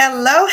Hello,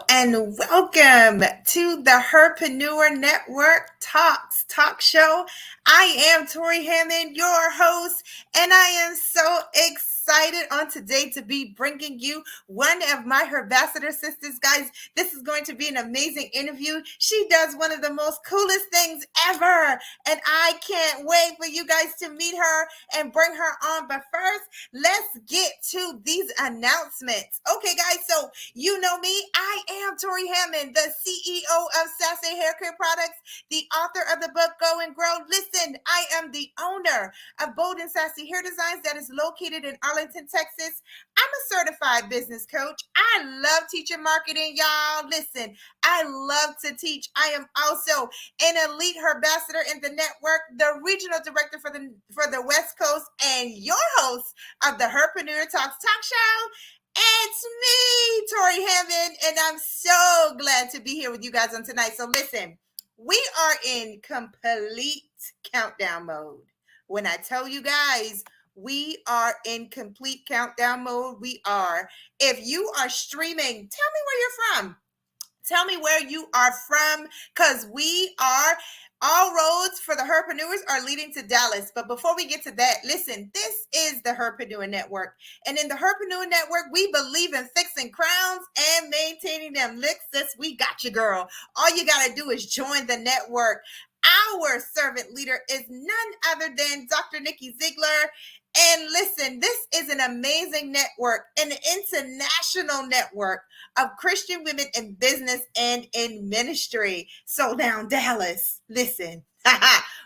and welcome to the Herprenuer Talk Show. I am Torri Hammond, your host, and I am so excited on today to be bringing you one of my Herbassador sisters. Guys, this is going to be an amazing interview. She does one of the most coolest things ever, and I can't wait for you guys to meet her and bring her on. But first, let's get to these announcements. Okay, guys, so you know me. I am Torri Hammond, the CEO of Sassy Hair Care Products, the author of the book Go and Grow. Listen, I am the owner of Bold and Sassy Hair Designs that is located in Arlington, Texas. I'm a certified business coach. I love teaching marketing, y'all. Listen, I love to teach. I am also an elite Herbassador in the network, the regional director for the West Coast, and your host of the Herprenuer Talk Show. It's me, Torri Hammond, and I'm so glad to be here with you guys on tonight. So listen, we are in complete countdown mode. When I tell you guys, we are in complete countdown mode. We are. If you are streaming, tell me where you're from. Tell me where you are from, because we are. All roads for the Herpreneurs are leading to Dallas. But before we get to that, listen, this is the Herpreneur Network. And in the Herpreneur Network, we believe in fixing crowns and maintaining them. Sis, we got you, girl. All you got to do is join the network. Our servant leader is none other than Dr. Nikki Ziegler. And listen, this is an amazing network, an international network of Christian women in business and in ministry. So now, Dallas, listen,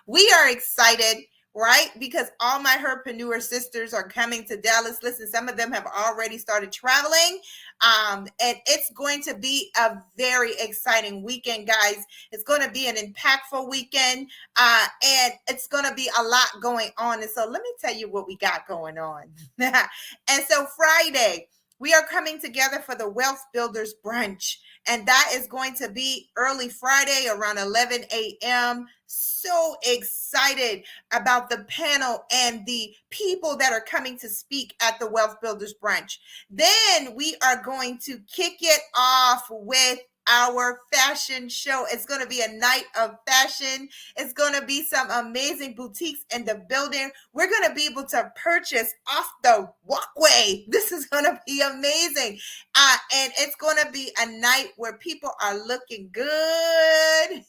we are excited, right? Because all my Herpreneur sisters are coming to Dallas. Listen, some of them have already started traveling. And it's going to be a very exciting weekend, guys. It's going to be an impactful weekend, and it's going to be a lot going on. And so let me tell you what we got going on. And so Friday, we are coming together for the Wealth Builders Brunch, and that is going to be early Friday around 11 a.m. So excited about the panel and the people that are coming to speak at the Wealth Builders Brunch. Then we are going to kick it off with our fashion show. It's going to be a night of fashion. It's going to be some amazing boutiques in the building. We're going to be able to purchase off the walkway. This is going to be amazing. And it's going to be a night where people are looking good,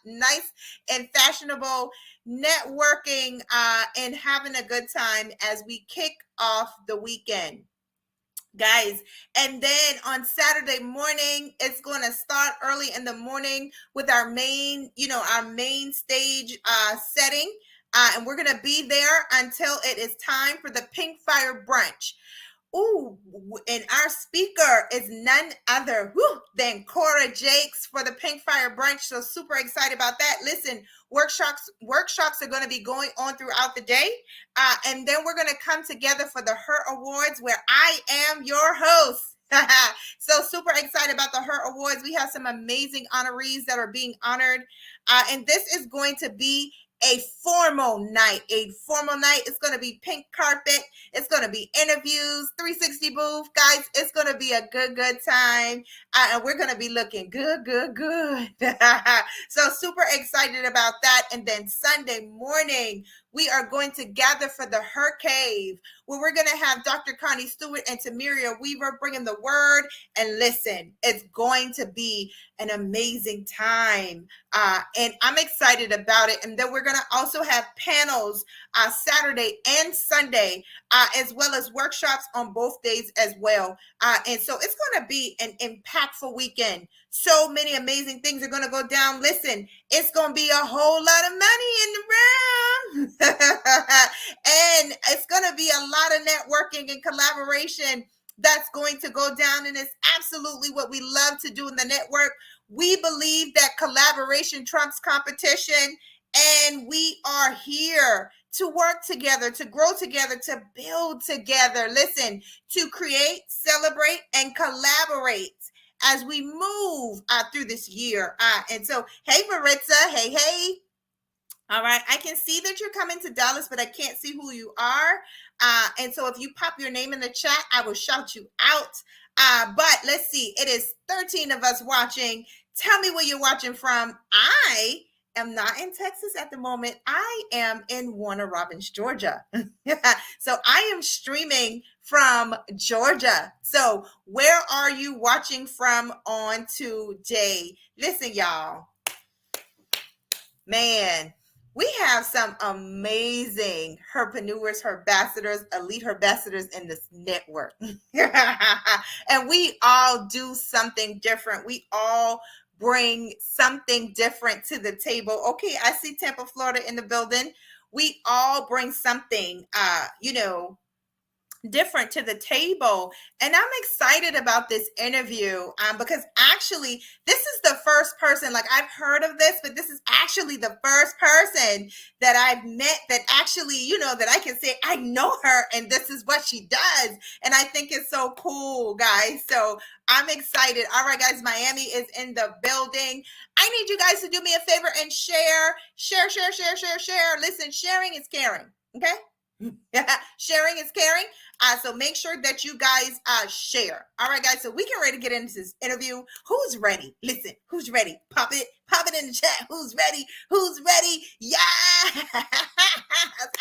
nice and fashionable, networking, and having a good time as we kick off the weekend, guys. And then on Saturday morning, it's going to start early in the morning with our main stage setting, and we're going to be there until it is time for the Pink Fire Brunch. Ooh, and our speaker is none other than Cora Jakes for the Pink Fire Brunch. So super excited about that. Listen, workshops are going to be going on throughout the day. And then we're going to come together for the Her Awards, where I am your host. So super excited about the Her Awards. We have some amazing honorees that are being honored. And this is going to be a formal night. It's going to be pink carpet. It's going to be interviews, 360 booth. Guys, it's going to be a good time. And we're going to be looking good. So super excited about that. And then Sunday morning, we are going to gather for the Her Cave, where we're going to have Dr. Connie Stewart and Tamiria Weaver bringing the word. And listen, it's going to be an amazing time. And I'm excited about it. And then we're going to also have panels Saturday and Sunday, as well as workshops on both days as well. And so it's going to be an impactful weekend. So many amazing things are going to go down. Listen, it's going to be a whole lot of money in the room. And it's going to be a lot of networking and collaboration that's going to go down. And it's absolutely what we love to do in the network. We believe that collaboration trumps competition, and we are here to work together, to grow together, to build together. Listen, to create, celebrate, and collaborate as we move through this year. And so, hey, Maritza, hey. All right. I can see that you're coming to Dallas, but I can't see who you are. And so if you pop your name in the chat, I will shout you out. But let's see. It is 13 of us watching. Tell me where you're watching from. I am not in Texas at the moment. I am in Warner Robins, Georgia. So I am streaming from Georgia. So where are you watching from on today? Listen, y'all. Man, we have some amazing herpreneurs, herbassadors, elite herbassadors in this network. And we all do something different. We all bring something different to the table. Okay, I see Tampa, Florida in the building. We all bring something, different to the table, and I'm excited about this interview because actually this is the first person, like I've heard of this, but this is actually the first person that I've met that actually, that I can say I know her and this is what she does, and I think it's so cool, guys. So I'm excited. All right, guys, Miami is in the building. I need you guys to do me a favor and share. Listen, sharing is caring. Okay. Sharing is caring. So make sure that you guys share. All right, guys. So we get ready to get into this interview. Who's ready? Listen, who's ready? Pop it in the chat. Who's ready? Who's ready? Yeah.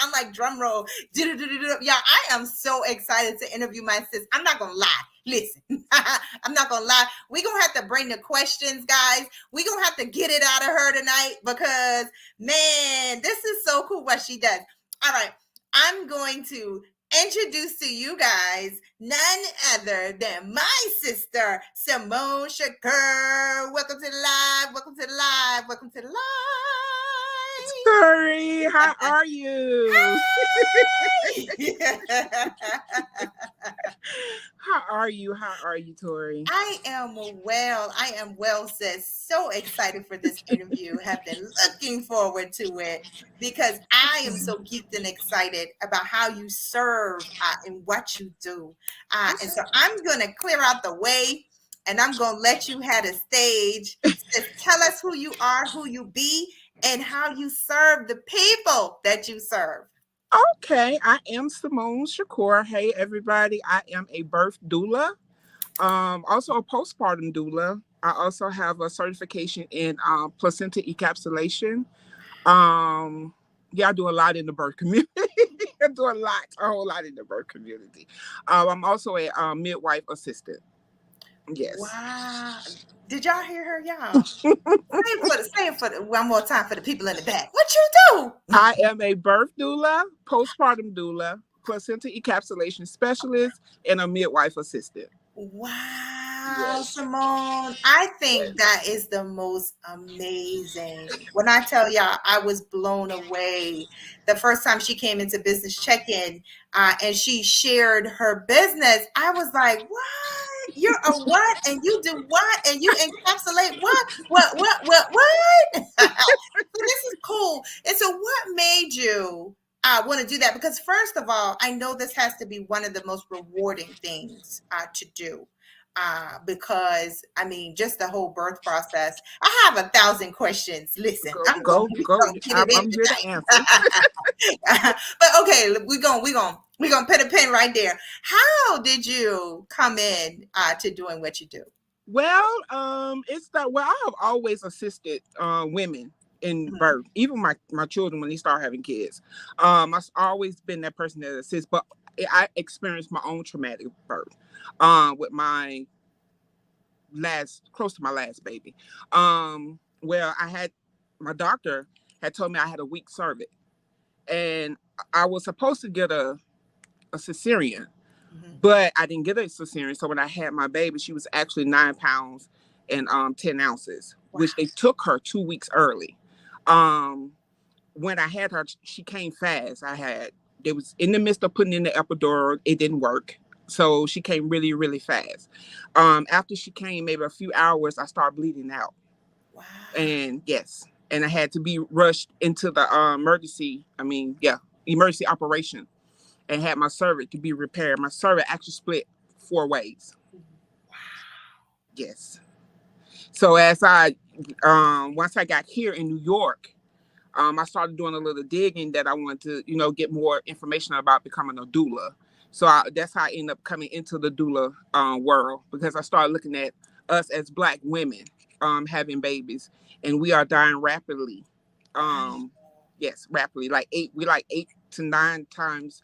I'm like drum roll. Yeah, I am so excited to interview my sis. I'm not gonna lie. Listen, I'm not gonna lie. We're gonna have to bring the questions, guys. We're gonna have to get it out of her tonight because man, this is so cool what she does. All right. I'm going to introduce to you guys none other than my sister, Symone Shukur. Welcome to the live. Welcome to the live. Welcome to the live. Torri, how are you? How are you? How are you, Torri? I am well, sis. So excited for this interview. Have been looking forward to it because I am so geeked and excited about how you serve and what you do. And so I'm going to clear out the way and I'm going to let you have the stage. Just tell us who you are, who you be, and how you serve the people that you serve. Okay, I am Symone Shukur. Hey, everybody. I am a birth doula. Also a postpartum doula. I also have a certification in placenta encapsulation. I do a lot in the birth community. I do a whole lot in the birth community. I'm also a midwife assistant. Yes. Wow. Did y'all hear her, y'all? Say it for one more time for the people in the back. What you do? I am a birth doula, postpartum doula, placenta encapsulation specialist, and a midwife assistant. Wow, Yes. Symone. I think that is the most amazing. When I tell y'all, I was blown away the first time she came into business check-in and she shared her business. I was like, what? You're a what? And you do what? And you encapsulate what? What? This is cool. And so what made you want to do that? Because first of all, I know this has to be one of the most rewarding things to do. Because I mean, just the whole birth process. I have 1,000 questions. Listen, I'm go. I'm here to answer. But okay, we're gonna put a pin right there. How did you come in to doing what you do? Well, I have always assisted women in birth, even my children when they start having kids. I've always been that person that assists, but I experienced my own traumatic birth with my close to my last baby. Where my doctor had told me I had a weak cervix, and I was supposed to get a cesarean. But I didn't get a cesarean. So when I had my baby, she was actually 9 pounds and 10 ounces, which they took her 2 weeks early. When I had her, she came fast. They was in the midst of putting in the epidural. It didn't work. So she came really, really fast. After she came, maybe a few hours, I started bleeding out. Wow. And yes. And I had to be rushed into the emergency operation. And had my cervix to be repaired. My cervix actually split 4 ways. Wow. Yes. So as once I got here in New York, I started doing a little digging that I wanted to, get more information about becoming a doula. So that's how I ended up coming into the doula world, because I started looking at us as Black women having babies, and we are dying rapidly. Wow. Yes, rapidly. We like 8 to 9 times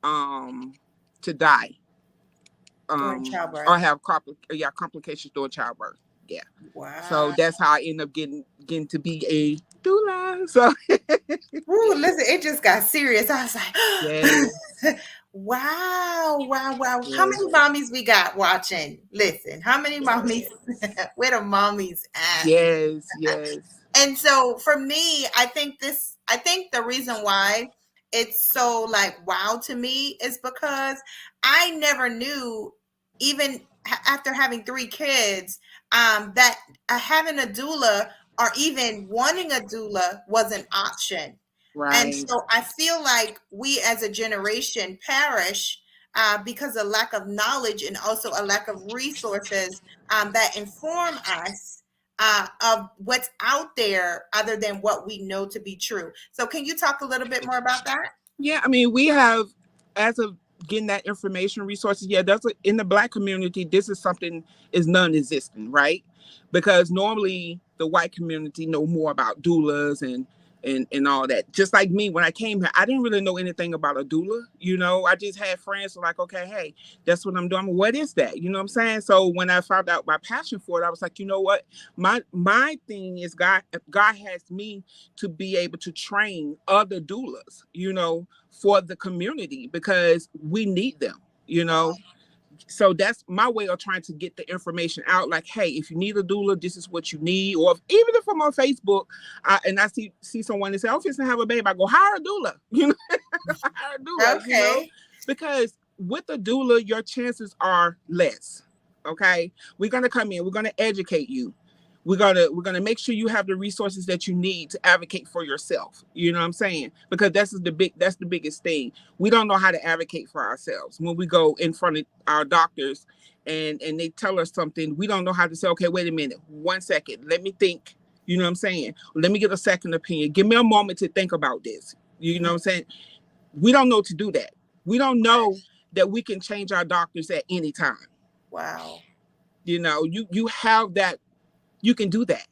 to die During or childbirth. have complications during childbirth. Yeah. So Wow. that's how I end up getting to be a doula. So Ooh, listen, it just got serious. I was yes, like, wow, wow, wow. How yes, many mommies we got watching? Listen, how many mommies? Where the mommies at? yes, yes. And so for me, I think the reason why it's so like wow to me is because I never knew, even after having 3 kids, that having a doula or even wanting a doula was an option. And Right. so I feel like we as a generation perish because of lack of knowledge and also a lack of resources that inform us of what's out there other than what we know to be true. So, can you talk a little bit more about that? Yeah, I mean, we have, as of getting that information resources. Yeah, in the Black community, this is something is non-existent, right? Because normally the white community know more about doulas and all that. Just like me, when I came here, I didn't really know anything about a doula. I just had friends who were like, okay, hey, that's what I'm doing. What is that? You know what I'm saying? So when I found out my passion for it, I was like, you know what? My thing is God has me to be able to train other doulas, for the community, because we need them. So that's my way of trying to get the information out. Like, hey, if you need a doula, this is what you need. Or even if I'm on Facebook and I see someone and say, "Oh, I'm to have a baby," I go, hire a doula. Hire a doula. Okay. Because with a doula, your chances are less. Okay, we're gonna come in. We're gonna educate you. We're gonna make sure you have the resources that you need to advocate for yourself. You know what I'm saying? Because that's the biggest thing. We don't know how to advocate for ourselves. When we go in front of our doctors and they tell us something, we don't know how to say, okay, wait a minute, 1 second, let me think. You know what I'm saying? Let me get a second opinion. Give me a moment to think about this. You know what I'm saying? We don't know to do that. We don't know that we can change our doctors at any time. Wow. You have that. You can do that.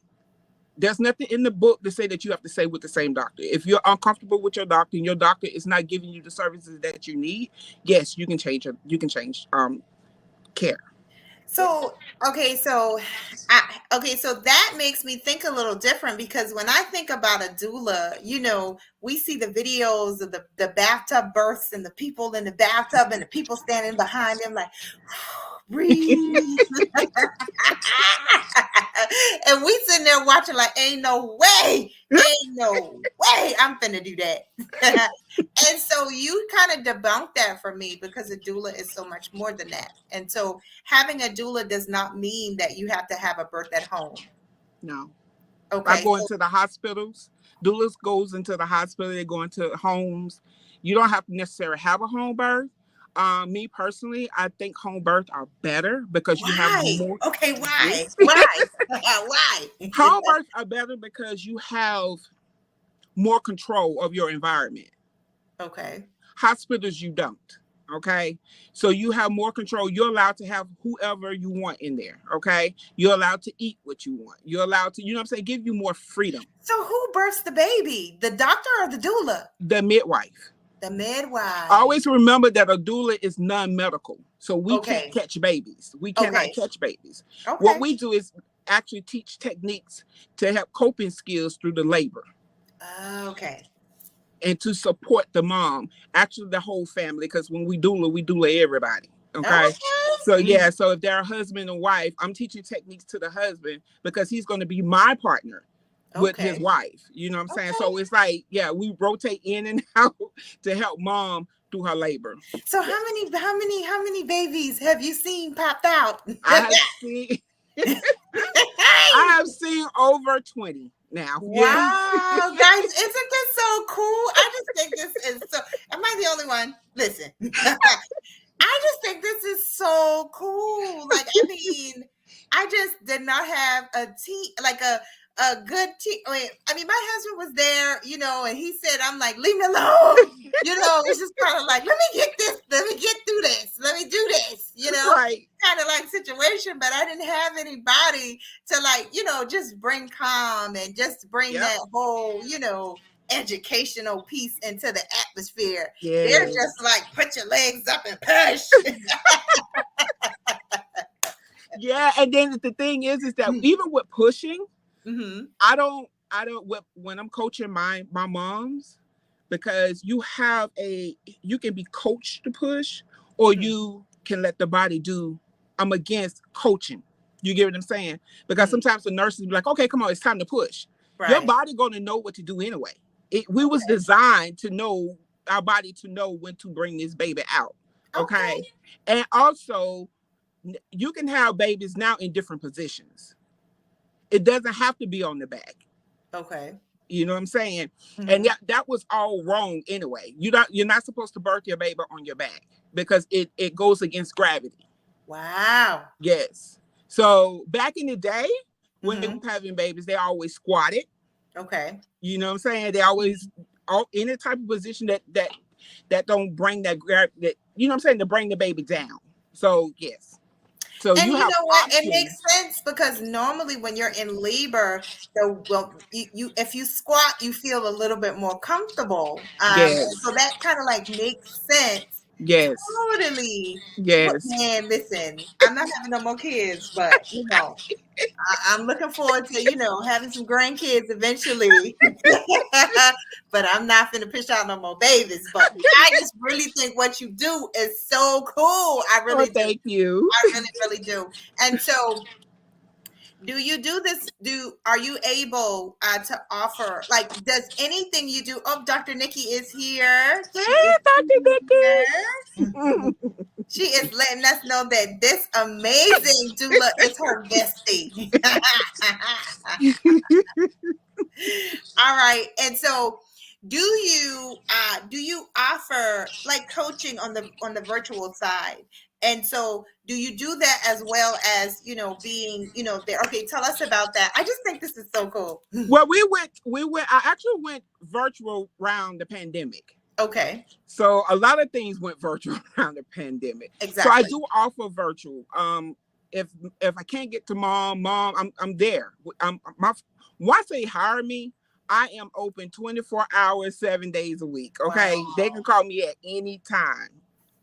There's nothing in the book to say that you have to stay with the same doctor. If you're uncomfortable with your doctor and your doctor is not giving you the services that you need, yes, you can change it. You can change care. So, okay, so that makes me think a little different because when I think about a doula, we see the videos of the bathtub births and the people in the bathtub and the people standing behind them like, breathe. And we sitting there watching like, ain't no way I'm finna do that. And so you kind of debunked that for me because a doula is so much more than that. And so having a doula does not mean that you have to have a birth at home. No. I Okay. go into the hospitals. Doulas goes into the hospital. They go into homes. You don't have to necessarily have a home birth. Me personally, I think home birth are better because you have Why? more. Okay, why? Yes. Why? Why? Home births are better because you have more control of your environment. Okay. Hospitals, you don't. Okay. So you have more control. You're allowed to have whoever you want in there. Okay. You're allowed to eat what you want. You're allowed to, give you more freedom. So who births the baby? The doctor or the doula? The midwife. The midwife. Always remember that a doula is non-medical. So we can't Okay. catch babies. We cannot Okay. catch babies. Okay. What we do is actually teach techniques to help coping skills through the labor. Okay. And to support the mom, actually the whole family, because when we doula everybody. Okay. So yeah, so if they're a husband and wife, I'm teaching techniques to the husband because he's going to be my partner with his wife. You know what I'm saying? Okay. So it's like, yeah, we rotate in and out to help mom through her labor. So how many babies have you seen popped out? I have seen over 20 now. Wow, guys, isn't this so cool? I just think this is so. Am I the only one? Listen, I just think this is so cool. Like, I mean, I just did not have a team like a good I mean, my husband was there, and he said, I'm like, leave me alone. It's just kind of like, let me get through this. Let me do this, Right. kind of like situation. But I didn't have anybody to like, just bring calm and just bring that whole, educational piece into the atmosphere. Yes. They're just like, put your legs up and push. Yeah, and then the thing is that even with pushing, Mm-hmm. I don't when I'm coaching my moms, because you can be coached to push, or you can let the body do. I'm against coaching. You get what I'm saying? Because sometimes the nurses be like, okay, come on, it's time to push. Right. Your body gonna know what to do anyway. We was designed to know, our body to know when to bring this baby out. Okay. And also, you can have babies now in different positions. It doesn't have to be on the back. Okay. You know what I'm saying? Mm-hmm. And that was all wrong anyway. You're not supposed to birth your baby on your back, because it goes against gravity. Wow. Yes. So back in the day, when they were having babies, they always squatted. Okay. You know what I'm saying? They always any type of position that don't bring that you know what I'm saying, to bring the baby down. So yes. So and you know what? options. It makes sense, because normally when you're in labor, you if you squat, you feel a little bit more comfortable. Yes. So that kind of like makes sense. Yes. Totally. Yes. Man, listen, I'm not having no more kids, but I'm looking forward to, having some grandkids eventually. But I'm not finna push out no more babies. But I just really think what you do is so cool. I really do. Thank you. I really, really do. And so, do you do this? Are you able to offer, like, does anything you do? Oh, Dr. Nikki is here. Hey, Dr. Nikki. She is letting us know that this amazing doula is her bestie. All right. And so, do you offer like coaching on the virtual side? And so, do you do that as well as, being, there? Okay, tell us about that. I just think this is so cool. Well, I actually went virtual around the pandemic. Okay. So a lot of things went virtual around the pandemic. Exactly. So I do offer virtual. If I can't get to mom, I'm there. Once they hire me, I am open 24 hours, 7 days a week. Okay. Wow. They can call me at any time.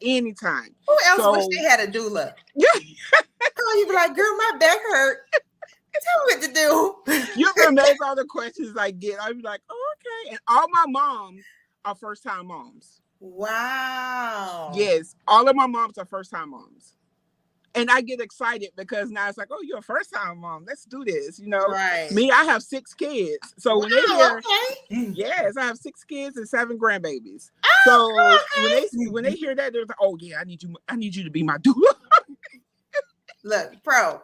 Anytime. Who else wish they had a doula? Yeah. You be like, girl, my back hurt. Tell me what to do. You can make all the questions I get. I'll be like, oh, okay. And all my moms are first-time moms. Wow. Yes. All of my moms are first-time moms. And I get excited because now it's like, oh, you're a first-time mom. Let's do this. Right. Me, I have 6 kids. So when they hear, yes, I have 6 kids and 7 grandbabies. Oh, so when they hear that, they're like, oh yeah, I need you to be my doula. Look, pro.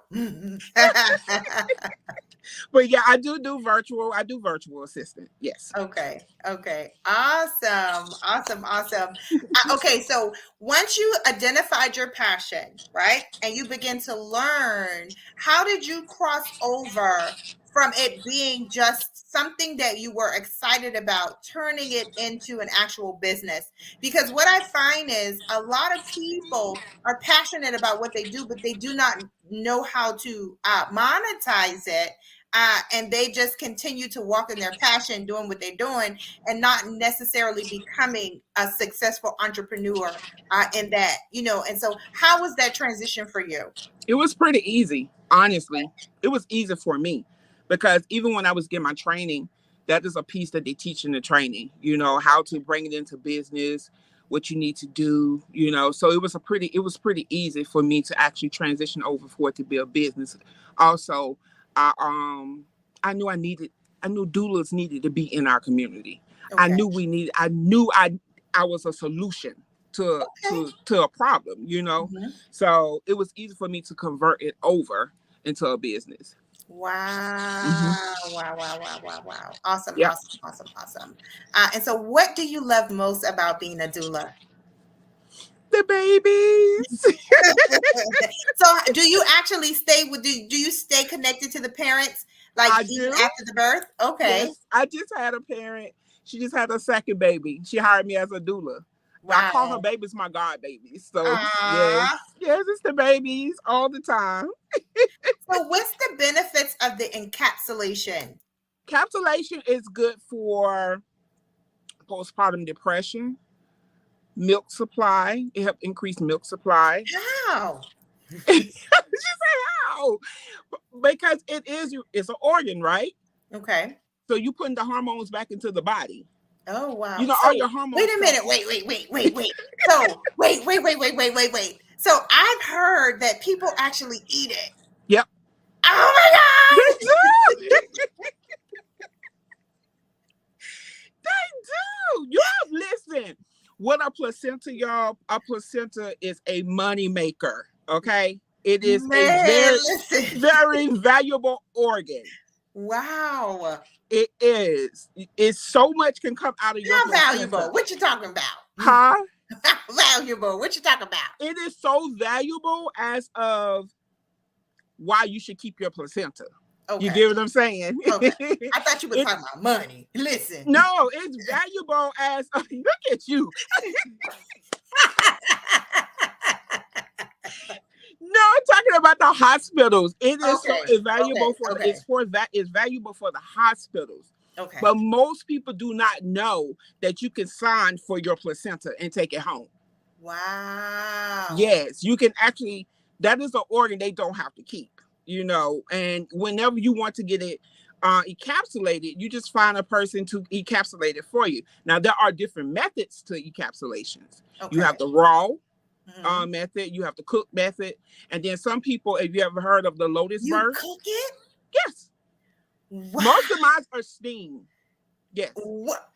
But yeah, I do virtual. I do virtual assistant. Yes. Okay. Awesome. Okay. So once you identified your passion, right, and you begin to learn, how did you cross over from it being just something that you were excited about, turning it into an actual business? Because what I find is a lot of people are passionate about what they do, but they do not know how to monetize it. And they just continue to walk in their passion, doing what they're doing, and not necessarily becoming a successful entrepreneur in that, And so how was that transition for you? It was pretty easy, honestly. It was easy for me, because even when I was getting my training, that is a piece that they teach in the training, how to bring it into business, what you need to do, So it was pretty easy for me to actually transition over for it to be a business. Also, I knew doulas needed to be in our community. Okay. I knew I was a solution to a problem, Mm-hmm. So it was easy for me to convert it over into a business. Wow. Mm-hmm. Wow. Awesome. Yep. Awesome. And so what do you love most about being a doula? The babies. So do you actually stay do you stay connected to the parents Like I even do. after the birth? Okay. Yes, I just had a parent. She just had a second baby. She hired me as a doula. I call her Wow. babies my god babies. So yes, Ah. yes, it's the babies all the time. So what's the benefits of the encapsulation? Capsulation is good for postpartum depression, milk supply. It helps increase milk supply. How? She say how? Because it's an organ, right? Okay. So you putting the hormones back into the body. Oh wow. You know, all So your wait hormones a come. minute. Wait. So wait. So I've heard that people actually eat it. Yep. Oh my They God. do. They do. Y'all listen. What a placenta, y'all. A placenta is a money maker. Okay. It is a Man, listen. very valuable organ. Wow. It is. It's so much can come out of your How valuable? placenta. What you talking about? Huh? How valuable? What you talking about? It is so valuable as of why you should keep your placenta. Okay. You get what I'm saying? Okay. I thought you were It's, talking about money. Listen. no, it's valuable as look at you. No, I'm talking about the hospitals. It is so valuable it's valuable for the hospitals. Okay. But most people do not know that you can sign for your placenta and take it home. Wow. Yes, you can actually. That is an organ they don't have to keep. You know, and whenever you want to get it encapsulated, you just find a person to encapsulate it for you. Now there are different methods to encapsulations. Okay. You have the raw method, you have the cook method, and then some people, if you ever heard of the lotus birth, cook it? Yes. Wow. Most of mine are steamed. Yes. What?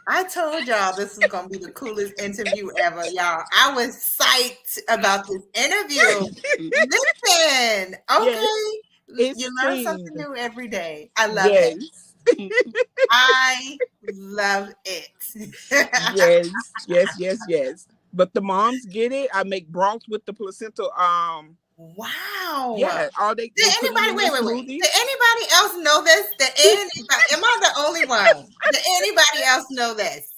I told y'all this was gonna be the coolest interview ever, y'all. I was psyched about this interview. Listen, okay, yes. You learn something new every day. I love it. I love it. Yes. But the moms get it. I make broth with the placenta. Wow. Yeah. All they Did anybody wait? Did anybody else know this? Am I the only one? Did anybody else know this?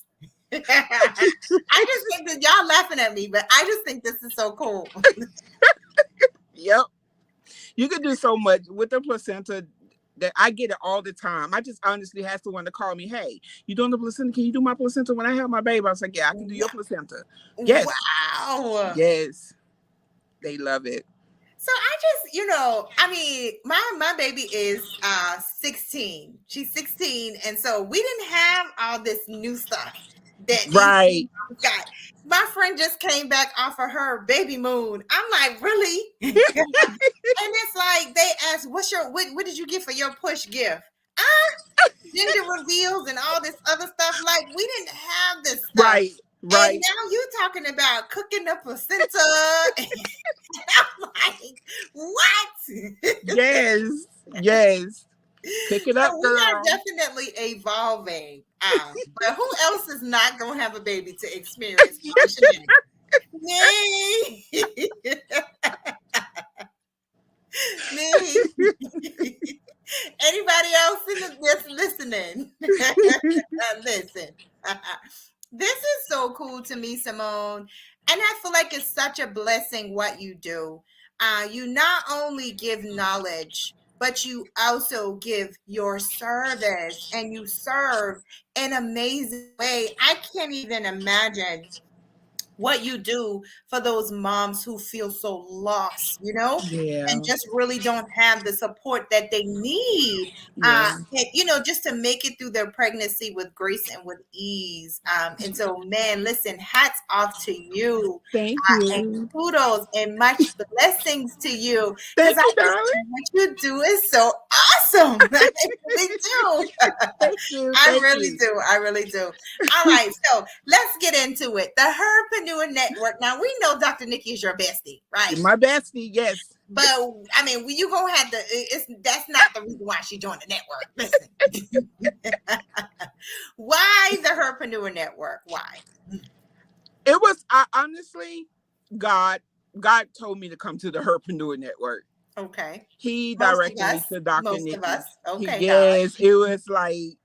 I just think that y'all laughing at me, but I just think this is so cool. Yep. You can do so much with the placenta. That I get it all the time. I just honestly have someone to call me, hey, you doing the placenta? Can you do my placenta when I have my baby? I was like, yeah, I can do your placenta. Yes. Wow. Yes. They love it. So I just, my baby is 16. She's 16. And so we didn't have all this new stuff that right. got. My friend just came back off of her baby moon. I'm like, really? And it's like they asked, what did you get for your push gift? Gender reveals and all this other stuff. Like, we didn't have this stuff. Right. And now you're talking about cooking the placenta. I'm like, what? Yes. Pick it up, so girl. We are definitely evolving. But who else is not going to have a baby to experience? Me. Anybody else listening? Listen. This is so cool to me, Symone. And I feel like it's such a blessing what you do. You not only give knowledge, but you also give your service and you serve in an amazing way. I can't even imagine what you do for those moms who feel so lost, and just really don't have the support that they need, just to make it through their pregnancy with grace and with ease. And so, man, listen, hats off to you. Thank you. And kudos and much blessings to you. Thank you, darling. What you do is so awesome. I really do. Thank you. I really do. All right, so let's get into it. The Herprenuer Network. Now we know Dr. Nikki is your bestie, right? My bestie, yes. But I mean, you gonna have to. That's not the reason why she joined the network. Listen, why the Herprenuer Network? Why? It was honestly God told me to come to the Herprenuer Network. Okay. He Most of directed me us. to Dr. Most of Nikki. us. Okay, God. Yes, it was like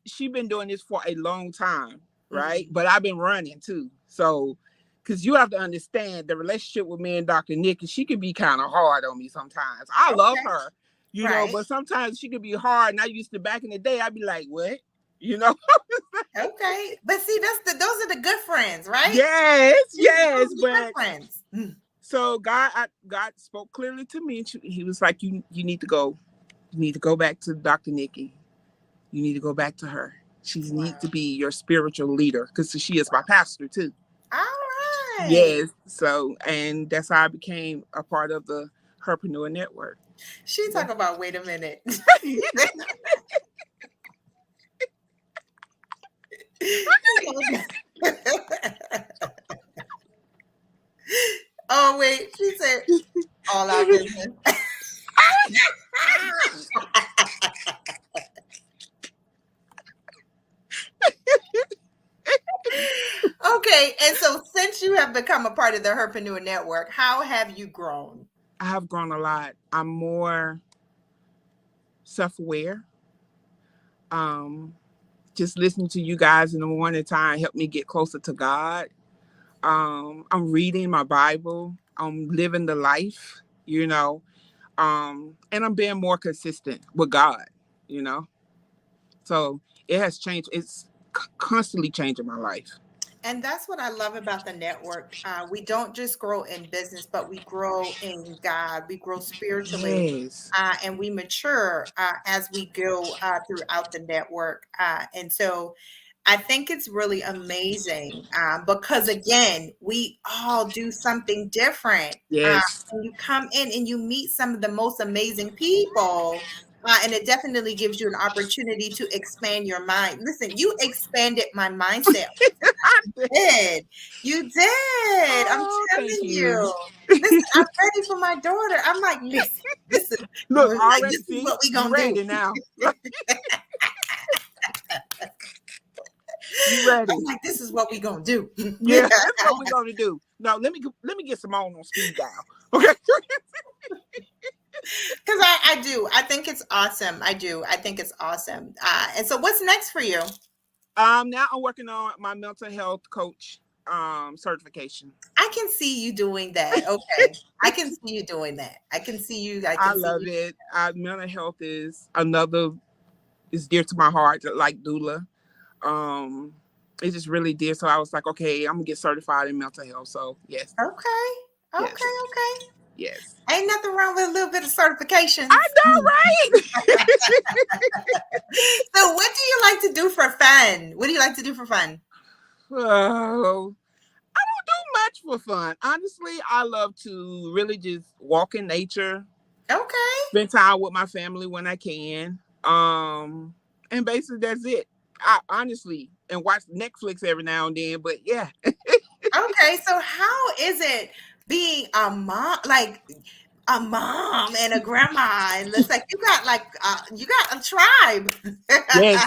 she been doing this for a long time, right? Mm-hmm. But I've been running too. So, because you have to understand the relationship with me and Dr. Nikki, she can be kind of hard on me sometimes. I love Okay. her, Right. but sometimes she could be hard. And I used to back in the day, I'd be like, what? You know? Okay. But see, those are the good friends, right? Yes, Those yes. are the good But friends. so God spoke clearly to me. He was like, you need to go. You need to go back to Dr. Nikki. You need to go back to her. She needs to Wow. be your spiritual leader because she is my pastor too. All right. Yes. So, and that's how I became a part of the Herprenuer Network. She talk about, wait a minute. Oh, wait. She said, all our business. Okay. And so since you have become a part of the Herpreneur Network, how have you grown? I have grown a lot. I'm more self-aware. Just listening to you guys in the morning time helped me get closer to God. I'm reading my Bible. I'm living the life, and I'm being more consistent with God, you know. So it has changed. It's constantly changing my life. And that's what I love about the network. We don't just grow in business, but we grow in God. We grow spiritually, Yes. and we mature as we go throughout the network. And so I think it's really amazing because, again, we all do something different. Yes. And you come in and you meet some of the most amazing people. And it definitely gives you an opportunity to expand your mind. Listen, you expanded my mindset. Did. You did. I'm Oh, thank telling you. you. Listen, I'm ready for my daughter. I'm like, listen, I Look, was like, this already is see what we you gonna do. ready now. You ready? I'm like, this is what we gonna do. Yeah, that's what we're gonna do. Now let me get Symone on speed dial. Okay. Because I do. I think it's awesome. I do. I think it's awesome. And so what's next for you? Now I'm working on my mental health coach certification. I can see you doing that. Okay. I can see you doing that. I can see you. I I can see love you. it. Mental health is dear to my heart, like doula. Um, it's just really dear. So I was like, okay, I'm gonna get certified in mental health. So yes, Okay. Okay. yes, Okay. yes. Ain't nothing wrong with a little bit of certifications. I know, right? So what do you like to do for fun? What do you like to do for fun? Oh, I don't do much for fun. Honestly, I love to really just walk in nature, Okay. spend time with my family when I can. And basically that's it. I honestly and watch Netflix every now and then, but yeah. Okay. So how is it being a mom and a grandma, and it's like you got a tribe. Yes.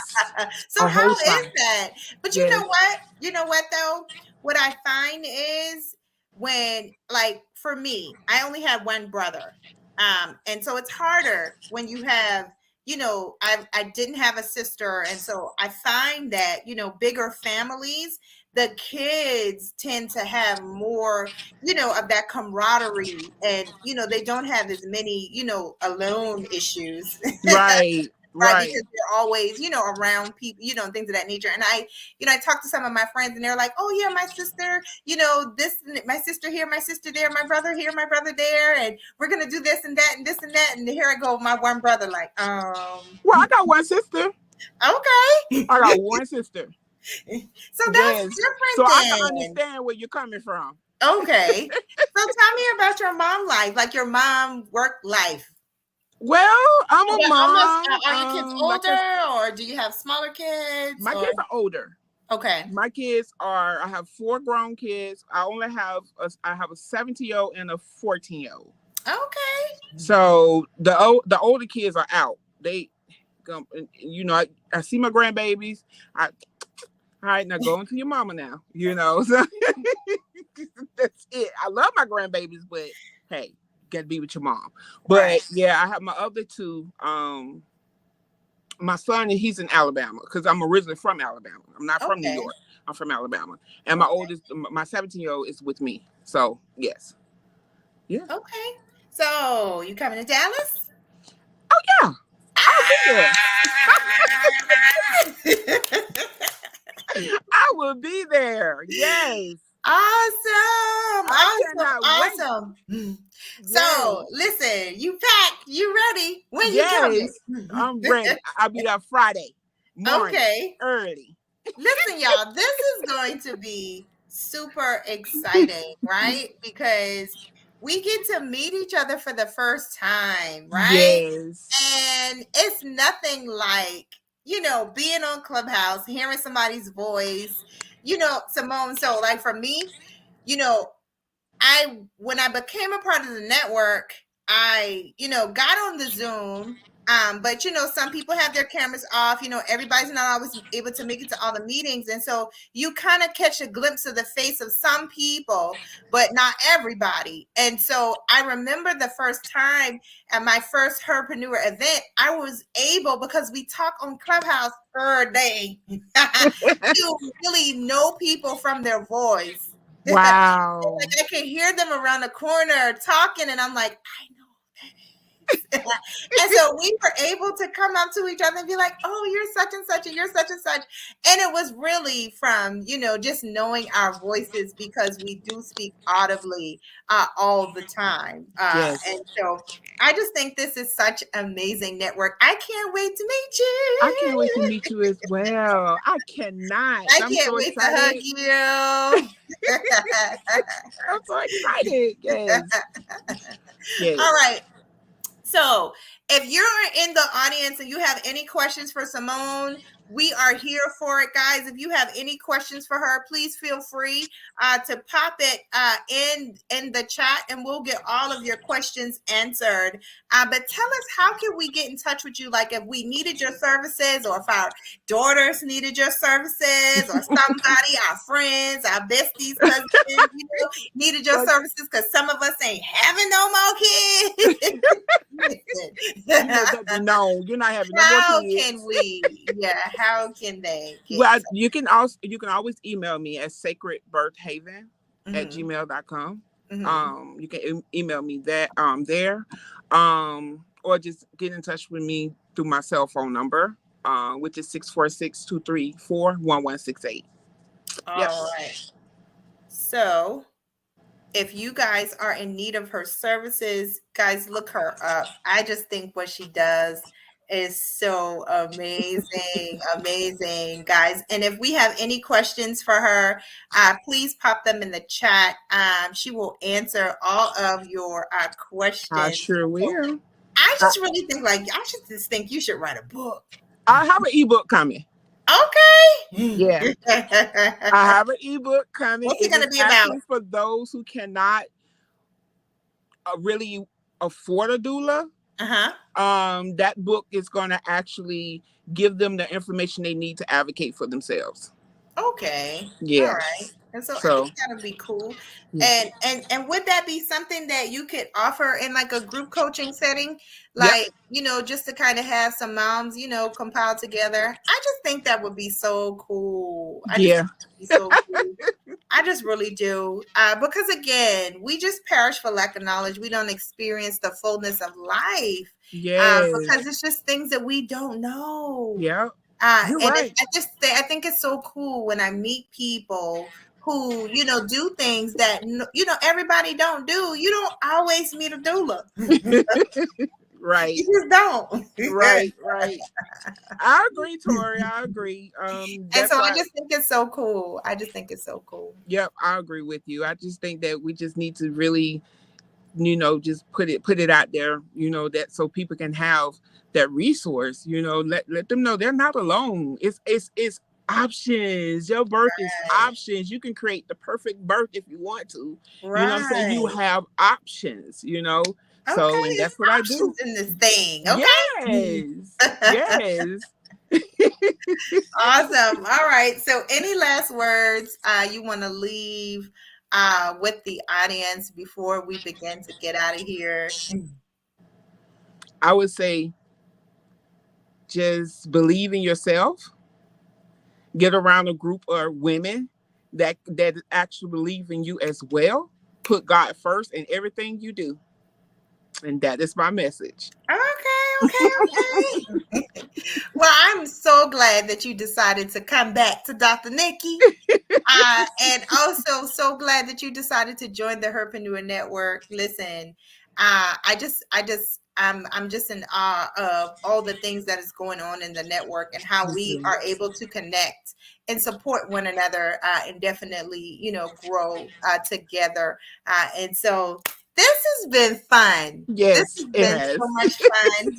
So A how whole is time. that? But you Yes. know what? You know what though? What I find is when, like, for me, I only have one brother. And so it's harder when you have, I didn't have a sister, and so I find that, bigger families, the kids tend to have more, of that camaraderie, and, they don't have as many, alone issues. Right. Right, Right. because they're always, around people, and things of that nature. And I talk to some of my friends, and they're like, "Oh yeah, my sister, this, my sister here, my sister there, my brother here, my brother there, and we're gonna do this and that and this and that." And here I go, my one brother, like, Well, I got one sister. okay. I got one sister. So that's Yes. So different I can then. understand where you're coming from. Okay. So tell me about your mom life, like your mom work life. Well, I'm a Yeah, almost. mom. Are your kids Like I older, or do you have smaller kids? my Or kids are older. okay. My kids are. I have 4 grown kids. I have a 17-year-old and a 14-year-old. Okay. So the older kids are out. They come. I see my grandbabies. All right, now go into your mama now. So that's it. I love my grandbabies, but hey. get to be with your mom. Right. But yeah, I have my other two. My son, he's in Alabama because I'm originally from Alabama. I'm not from New Okay. York. I'm from Alabama. And my Okay. oldest, my 17-year-old is with me. So, yes. Yeah. Okay. So you coming to Dallas? Oh, yeah. I'll be there. I will be there. Yes. Awesome. I Awesome. cannot wait. Awesome. Yes. So listen, you packed, you ready? When you Yes. coming? I'm ready. I'll be there Friday morning, Okay. early. Listen, y'all, this is going to be super exciting, right? Because we get to meet each other for the first time, right? Yes. And it's nothing like, being on Clubhouse, hearing somebody's voice, Symone. So, like for me, you know, when I became a part of the network, I, got on the Zoom. But some people have their cameras off. Everybody's not always able to make it to all the meetings. And so you kind of catch a glimpse of the face of some people, but not everybody. And so I remember the first time at my first Herprenuer event, I was able, because we talk on Clubhouse per day, to really know people from their voice. Wow. Like I can hear them around the corner talking, and I'm like, I know that is. And so we were able to come up to each other and be like, oh, you're such and such, and you're such and such. And it was really from, just knowing our voices, because we do speak audibly all the time. Yes. And so I just think this is such amazing network. I can't wait to meet I can't wait to you. meet you as well. I cannot. I I'm can't so wait to hug excited. you. I'm so excited. Yes. Yes. All right. So, if you're in the audience and you have any questions for Symone, we are here for it, guys. If you have any questions for her, please feel free to pop it in the chat, and we'll get all of your questions answered. But tell us, how can we get in touch with you? Like if we needed your services, or if our daughters needed your services, or somebody, our friends, our besties, cousins, needed your services, because some of us ain't having no more kids. You let that be known. You're not having no more How kids. can we? Yeah, how can they get? Well, you can always email me at sacredbirthhaven@gmail.com. You can email me that there, or just get in touch with me through my cell phone number, which is 646-234-1168. All right. So, if you guys are in need of her services, guys, look her up. I just think what she does is so amazing, amazing, guys. And if we have any questions for her, please pop them in the chat. She will answer all of your questions. I sure will. I just really think, I just think you should write a book. I have an ebook coming. Okay. Yeah. I have an ebook coming. What's it going to be about? For those who cannot really afford a doula. That book is going to actually give them the information they need to advocate for themselves. Okay. Yeah. All right. And so I think that would be cool. Yeah. And would that be something that you could offer in like a group coaching setting? Like, just to kind of have some moms, compiled together. I just think that would be so cool. I just really do. Because again, we just perish for lack of knowledge. We don't experience the fullness of life. Because it's just things that we don't know. Yeah. And right. I think it's so cool when I meet people who, do things that, everybody don't do. You don't always meet a doula. Right. You just don't. Right. I agree, Torri. I agree. And so I just think it's so cool. Yep, I agree with you. I just think that we just need to really, just put it out there, that so people can have that resource, let them know they're not alone. It's options. Your birth is options. You can create the perfect birth if you want to. Right. You know what I'm saying? You have options, So, and that's what I do in this thing. Okay. Yes. Awesome. All right. So any last words you want to leave with the audience before we begin to get out of here? I would say just believe in yourself. Get around a group of women that actually believe in you as well. Put God first in everything you do. And that is my message. Okay. Well, I'm so glad that you decided to come back to Dr. Nikki. And also so glad that you decided to join the Herpreneur Network. Listen, I'm just in awe of all the things that is going on in the network and how we are able to connect and support one another, and definitely, grow together. And so this has been fun. This Yes, has it been has. so much fun.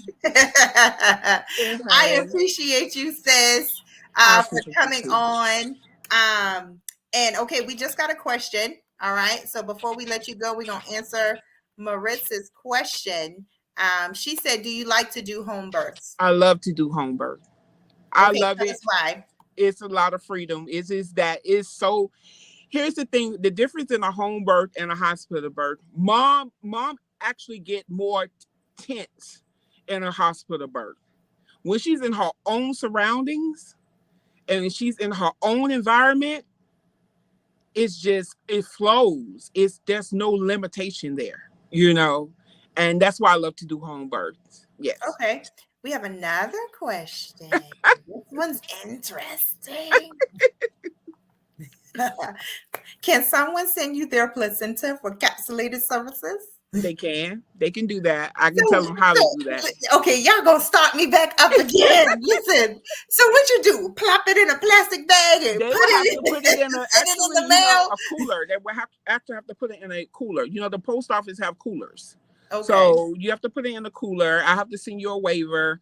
It I has. appreciate you, sis, I for appreciate you coming too. on. And okay, we just got a question. All right. So before we let you go, we're gonna answer Maritza's question. She said, "Do you like to do home births?" I love to do home birth. I Okay, love tell it. us why. It's a lot of freedom. Is that it's so. Here's the thing: the difference in a home birth and a hospital birth. Mom actually get more tense in a hospital birth when she's in her own surroundings and she's in her own environment. It's just it flows. It's there's no limitation there. And that's why I love to do home births. Yes. Okay, we have another question. This one's interesting. Can someone send you their placenta for capsulated services? They can. They can do that. I can tell So, them how to do that. okay, y'all gonna start me back up again. Listen, so what you do? Plop it in a plastic bag and They put will have it to put it in send it in actually, the mail. a cooler. They will have to put it in a cooler. The post office have coolers. Okay. So you have to put it in a cooler. I have to send you a waiver.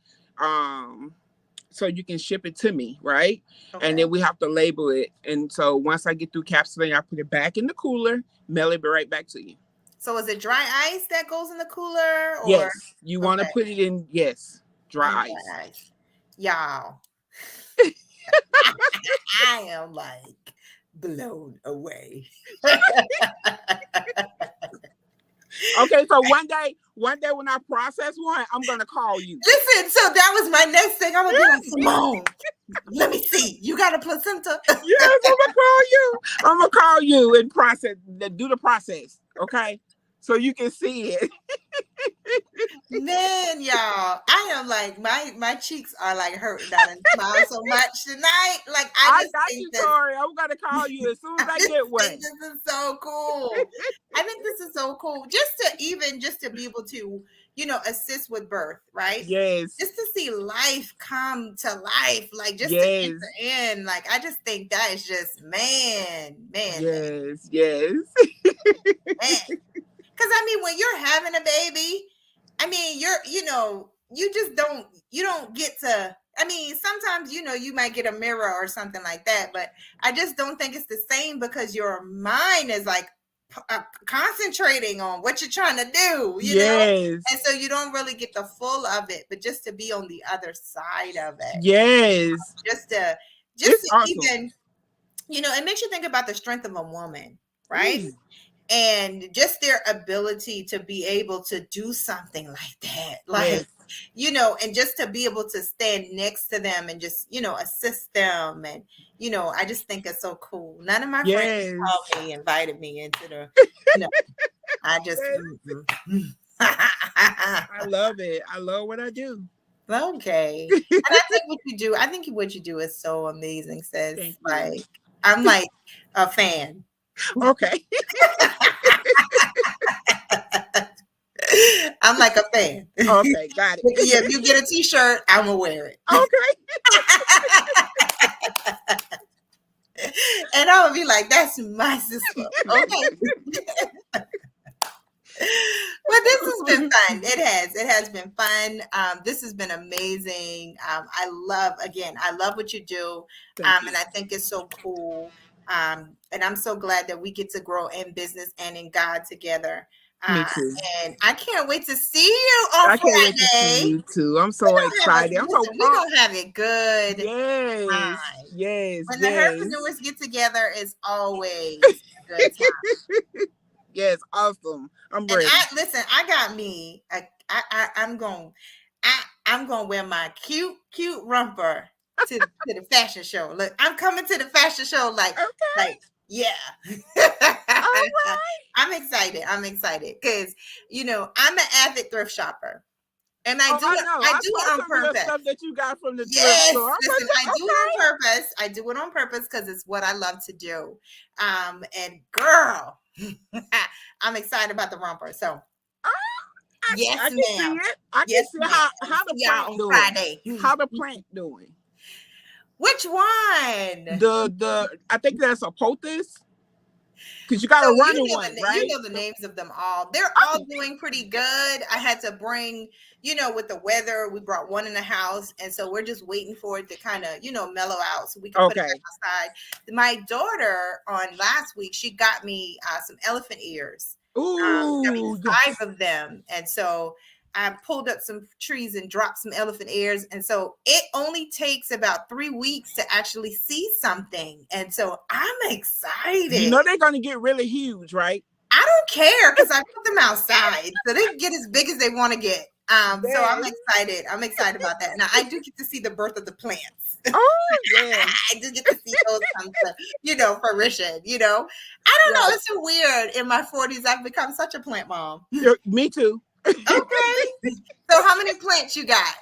So you can ship it to me, right? And Okay. then we have to label it. And so once I get through capsuling, I put it back in the cooler, mail it right back to you. So is it dry ice that goes in the cooler or Yes. You want to okay, put it in, yes, dry in ice. dry ice? Y'all, I am like blown away. Okay, so one day when I process one, I'm gonna call you. Listen, so that was my next thing. I'm gonna be like, Symone, let me see. You got a placenta? Yes, I'm gonna call you. I'm gonna call you and do the process. Okay, so you can see it. Man, y'all, I am like my cheeks are like hurting. I done smiled so much tonight. Like I I just got think you, that Tori. I'm gonna call you as soon as I I just get think one. this is so cool. I think this is so cool. Just to be able to, assist with birth, right? Yes, Just to see life come to life, like just to yes, enter in. Like I just think that is just man. yes, yes, Because I mean, when you're having a baby, I mean, you just you don't get to. I mean, sometimes you might get a mirror or something like that, but I just don't think it's the same because your mind is like concentrating on what you're trying to do. And yes, so you don't really get the full of it. But just to be on the other side of it, yes. just to It's awesome. even, it makes you think about the strength of a woman, right? Ooh, And just their ability to be able to do something like that, like yes, and just to be able to stand next to them and just assist them. And I just think it's so cool. None of my friends yes, called me, invited me into the you know I just yes. I love it. I love what I do. okay. And I think what you do is so amazing, sis. Thank you. Like I'm like a fan. Okay. I'm like a fan. Okay, got Yeah, it. if you get a t-shirt, I'm gonna wear it. Okay. And I would be like, that's my sister. Okay. Well, this has been fun. It has been fun. This has been amazing. I love what you do. Thank you. And I think it's so cool. And I'm so glad that we get to grow in business and in God together. Me too. And I can't wait to see you on I can't wait to see Friday. you too. I'm so excited. I'm so Listen, we're pumped. gonna have a good Yes, time. yes, When the yes. herpreneurs get together, it's always a good time. Yes, awesome. I'm And ready. I got me. I'm going. I'm going to wear my cute romper to the fashion show. Look, I'm coming to the fashion show. Okay. Yeah. All right. I'm excited. I'm excited because I'm an avid thrift shopper, and I Oh, do I it. know. I I do saw it on some of your purpose. stuff that you got from the thrift Yes, store. listen, I do it Okay. on purpose. I do it on purpose because it's what I love to do. And girl, I'm excited about the romper. So yes, I can see ma'am. it. I can Yes, see ma'am. how the See plant y'all on doing. Friday. How the plant doing. Which one? The I think that's a poultice. Because you got So a running one, you right? know the names of them all. They're all doing pretty good. I had to bring, with the weather, we brought one in the house, and so we're just waiting for it to kind of, mellow out so we can put it Okay. back outside. My daughter on last week, she got me some elephant ears. Got me Ooh, 5 yes. of them, and so I pulled up some trees and dropped some elephant ears. And so it only takes about 3 weeks to actually see something. And so I'm excited. You know they're gonna get really huge, right? I don't care because I put them outside. So they can get as big as they want to get. So I'm excited. I'm excited about that. Now I do get to see the birth of the plants. Oh, yeah. I do get to see those come to, fruition, I don't know. It's so weird. In my 40s, I've become such a plant mom. Me too. Okay. So how many plants you got?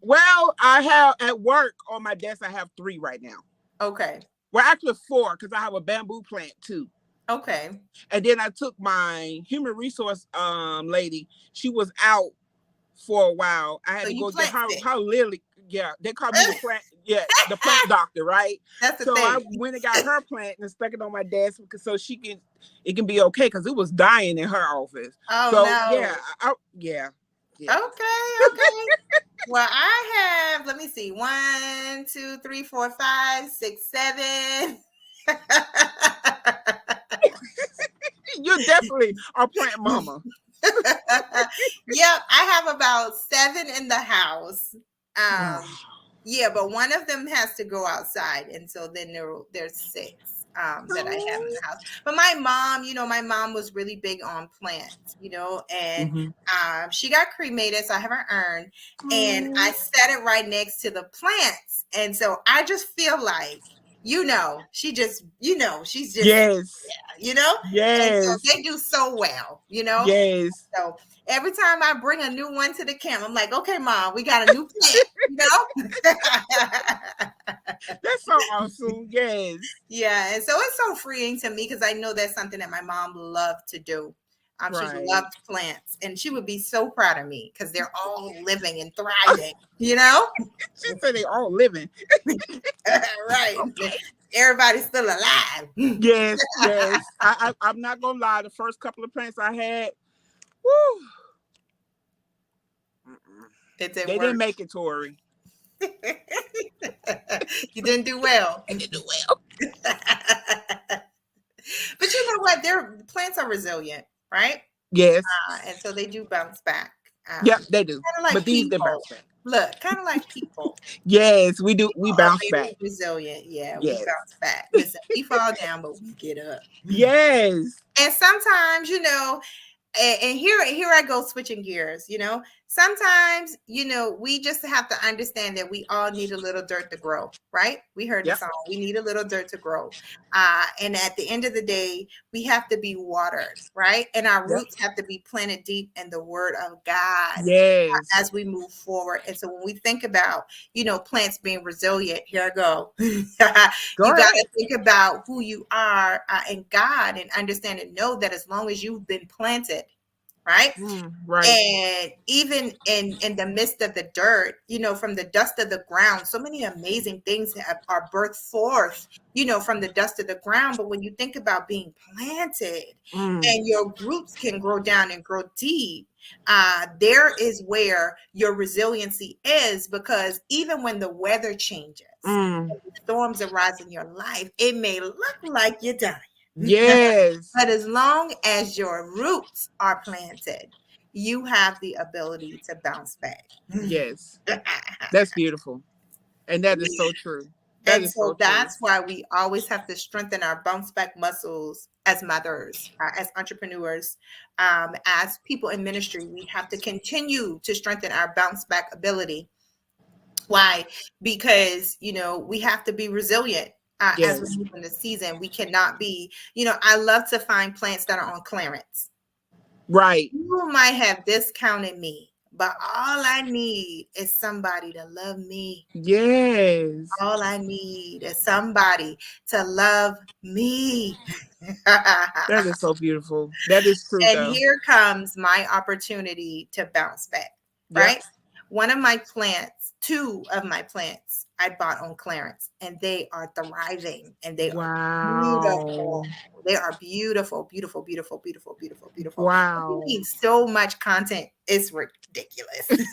Well, I have at work on my desk, I have 3 right now. Okay. Well, actually 4, because I have a bamboo plant too. Okay. And then I took my human resource lady. She was out for a while. I had to go get her lily. Yeah, they call me the plant. Yeah, the plant doctor, right? That's the so thing. I went and got her plant and stuck it on my desk so it can be okay because it was dying in her office. Oh so, no. Yeah. Okay. Well, I have. Let me see. 1, 2, 3, 4, 5, 6, 7. You're definitely a plant mama. Yep, I have about 7 in the house. Yeah, but one of them has to go outside, and so then there's 6 that I have in the house. But my mom was really big on plants, and she got cremated, so I have her urn, and I set it right next to the plants, and so I just feel like, she's just, yes, and so they do so well, yes. So every time I bring a new one to the camp, I'm like, okay, Mom, we got a new plant, That's so awesome. Yes. Yeah. And so it's so freeing to me because I know that's something that my mom loved to do. She loved plants, and she would be so proud of me because they're all living and thriving, She said they all living. Right. Everybody's still alive. Yes. I'm not gonna lie. The first couple of plants I had, woo, they didn't make it, Torri. You didn't do well. I didn't do well. But you know what? Their plants are resilient, right? Yes. And so they do bounce back. Yep, they do. Kind of like but these they bounce back. Look, kind of like people. Yes, we do. We bounce back. Resilient. Yeah, we bounce back. Listen, we fall down, but we get up. Yes. And sometimes, and here I go switching gears, sometimes, we just have to understand that we all need a little dirt to grow, right? We heard the song, we need a little dirt to grow. And at the end of the day, we have to be watered, right? And our roots have to be planted deep in the word of God as we move forward. And so when we think about, plants being resilient, here I go. You got to think about who you are in God and understand and know that as long as you've been planted, right? Right. And even in the midst of the dirt, from the dust of the ground, so many amazing things are birthed forth, from the dust of the ground. But when you think about being planted and your roots can grow down and grow deep, there is where your resiliency is, because even when the weather changes, the storms arise in your life, it may look like you're dying. Yes. But as long as your roots are planted, you have the ability to bounce back. Yes. That's beautiful. And that is so true. That And is so so true. that's why we always have to strengthen our bounce back muscles as mothers, as entrepreneurs, as people in ministry. We have to continue to strengthen our bounce back ability. Why? Because, we have to be resilient. As we Yes. move in the season, we cannot be, I love to find plants that are on clearance. Right. You might have discounted me, but all I need is somebody to love me. Yes. All I need is somebody to love me. That is so beautiful. That is true And though. here comes my opportunity to bounce back, Yep. right? One of my plants, two of my plants, I bought on clearance, and they are thriving and they are Wow. beautiful. They are beautiful, beautiful, beautiful, beautiful, beautiful, beautiful. It Wow. means so much content. It's ridiculous. And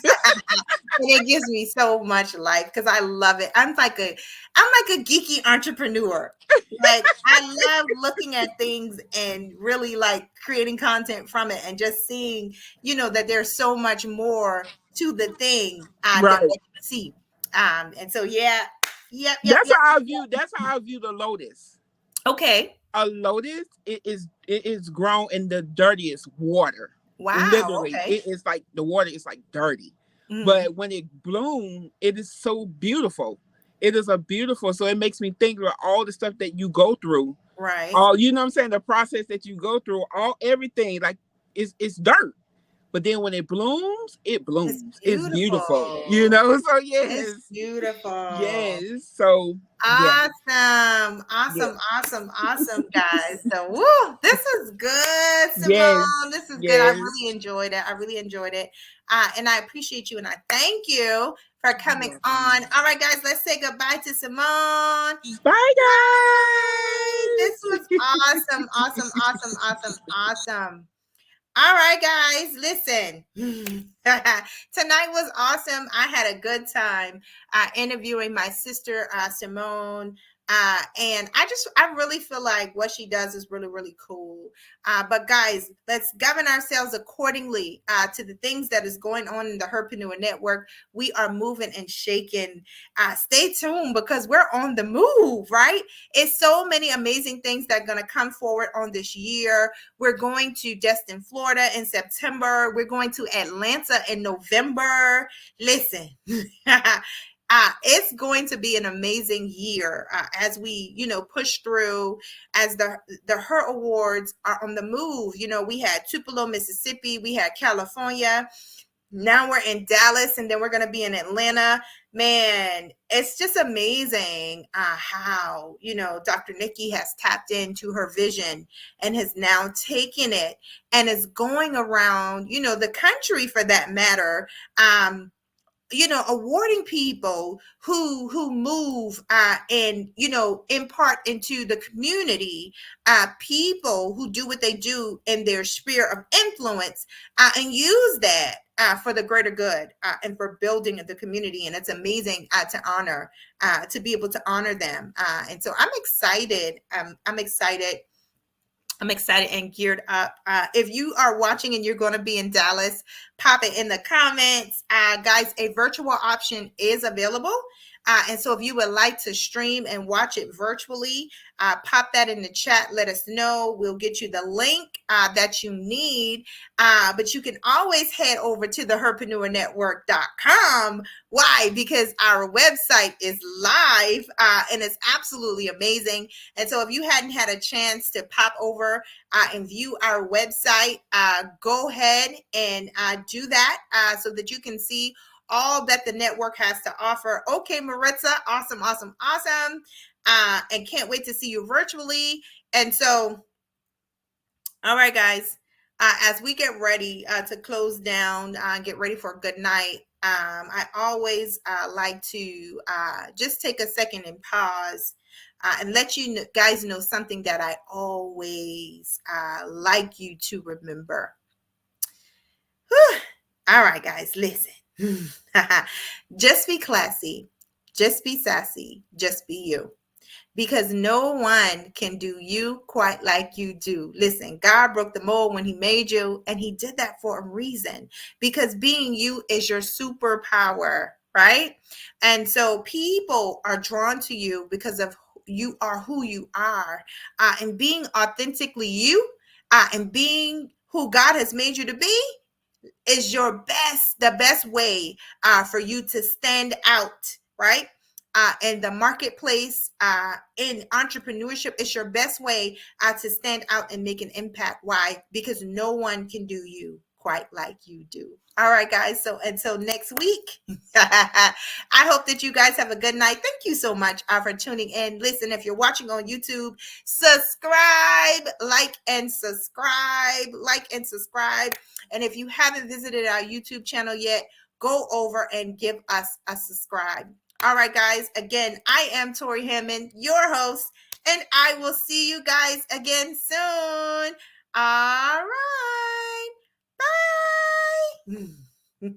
it gives me so much life because I love it. I'm like a geeky entrepreneur. Like, I love looking at things and really like creating content from it and just seeing, that there's so much more to the thing than what Right. you see. And so yeah, yep, yep, That's yep. how I view. That's how I view the lotus. Okay. A lotus, it is grown in the dirtiest water. Wow. Literally, Okay. it is like the water is like dirty, Mhm. but when it blooms, it is so beautiful. It is a beautiful. So it makes me think of all the stuff that you go through. Right. All you know what I'm saying. The process that you go through, all everything like it's dirt. But then when it blooms, it It's blooms. It's beautiful. You beautiful. know. So It's yes, beautiful. yes. So yeah, Awesome. yeah, Awesome. Awesome. Awesome, guys. So, woo, this is good, yes, Symone. This is good. I yes. really enjoyed it. I really enjoyed it. And I appreciate you and I thank you for coming You're welcome. on. All right, guys, let's say goodbye to Symone. Bye, Bye. This was guys. awesome. Awesome. Awesome. Awesome. Awesome. All right, guys, listen. Tonight was awesome. I had a good time interviewing my sister, Symone. And I really feel like what she does is really, really cool. But guys, let's govern ourselves accordingly to the things that is going on in the Herprenuer Network. We are moving and shaking. Stay tuned because we're on the move, right? It's so many amazing things that are going to come forward on this year. We're going to Destin, Florida in September. We're going to Atlanta in November. Listen, it's going to be an amazing year as we, push through as the Her Awards are on the move. We had Tupelo, Mississippi. We had California. Now we're in Dallas, and then we're going to be in Atlanta. Man, it's just amazing how, Dr. Nikki has tapped into her vision and has now taken it and is going around, the country for that matter, awarding people who move and impart into the community, people who do what they do in their sphere of influence, and use that for the greater good and for building the community. And it's amazing to be able to honor them. And so I'm excited. I'm excited and geared up. If you are watching and you're going to be in Dallas, pop it in the comments. Guys, a virtual option is available. And so if you would like to stream and watch it virtually, pop that in the chat. Let us know. We'll get you the link that you need. But you can always head over to the herpreneurnetwork.com. Why? Because our website is live and it's absolutely amazing. And so if you hadn't had a chance to pop over and view our website, go ahead and do that so that you can see all that the network has to offer. Okay, Maritza, awesome, awesome, awesome. And can't wait to see you virtually. And so, all right, guys, as we get ready to close down, get ready for a good night, I always like to just take a second and pause and let you guys know something that I always like you to remember. Whew. All right, guys, listen. Just be classy. Just be sassy. Just be you. because no one can do you quite like you do. Listen, God broke the mold when he made you, and he did that for a reason, because being you is your superpower, right? And so people are drawn to you because of you are who you are, and being authentically you, and being who God has made you to be is the best way for you to stand out, right? In the marketplace, in entrepreneurship, it's your best way to stand out and make an impact. Why? Because no one can do you quite like you do. All right, guys. So until next week, I hope that you guys have a good night. Thank you so much for tuning in. Listen, if you're watching on YouTube, subscribe, like, and subscribe, like, and subscribe. And if you haven't visited our YouTube channel yet, go over and give us a subscribe. All right, guys. Again, I am Torri Hammond, your host, and I will see you guys again soon. All right. Bye.